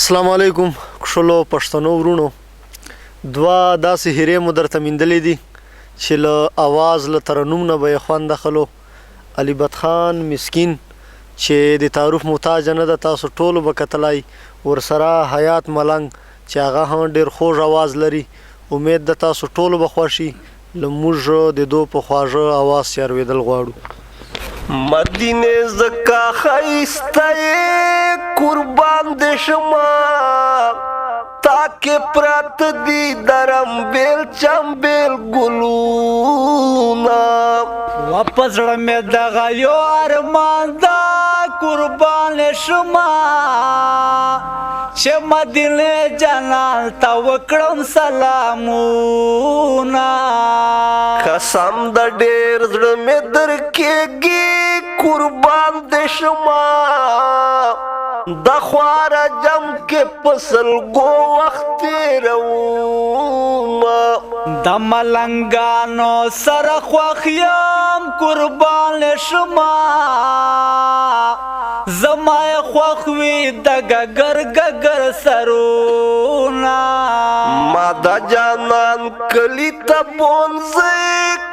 السلام علیکم کښلو پښتنو ورونو دوه داسې هیرې مو درته میندلې دي چې له اواز له ترنم نه به یې خوند اخلو. علي بد خان مسکین چې د تعارف محتاج نه ده، تاسو ټولو به کتلی. ورسره حیات ملنګ چې هغه هم ډېر خوږ اواز لري. امید ده تاسو ټولو به خوښ شي. له موږ د دو په خواږه اواز چې اورېدل غواړو. مدینه زکا خیسته قربان دې شما تاکه پرات دی درم بیل چمبیل ګلونا واپس زړه مې دغه یو ارمان دا قربان شما چې مدینه جنان ته وکړم سلامونه قسم د ډېر زړه مې درکېږي قربان دې شما د خواره جم کې پسلګو وخت تېرومه د ملنګانو سره خوښ یم قربان شما زما یې خوښ وي د ګګر ګګر سرونه ما د جانان کلي ته بونځې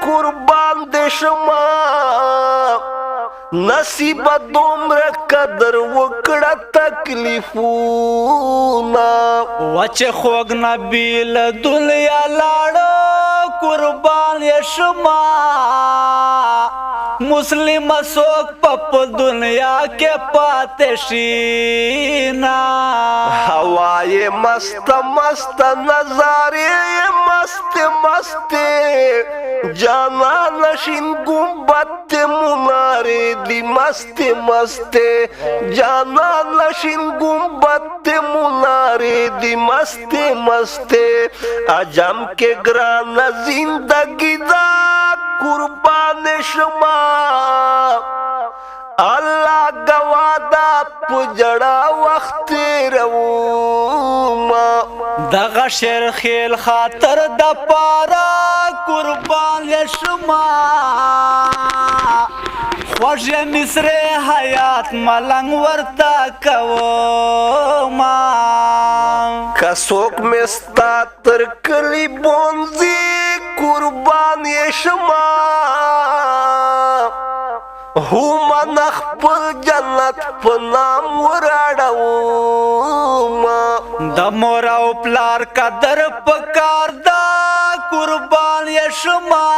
قربان دې شما نصیب دومره قدر وکړه تکلیفونه وچه خوږ نبی له دنیا لاړه قربان یې شما مسلم څوک په دنیا کې پاتې شي نه هوای مست مست نظارې مست مست جانا نشین گنبد منارې دی مست مست جانا نشین گنبد منارې دی مست مست عجم کې ګران زندگی دا قربان شما الله گوادا پجڑا وخت روما دغه شیر خیل خاطر د پارا قربان شما خوږ مصر حیات ملنګ ورته کوما کڅوک مستا تر کلی بونځي قربان شما من خپل جنت په نام وراړوما د مور او پلار قدر پکار دا قربان شما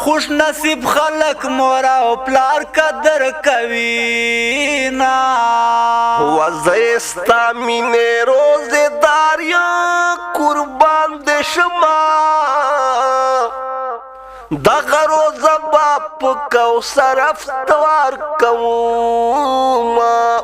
خوش نصیب خلق مور او پلار قدر کوي نا وزستا مینه روزدار یا قربان دې شما دغه روزه په کوثر افطار کوما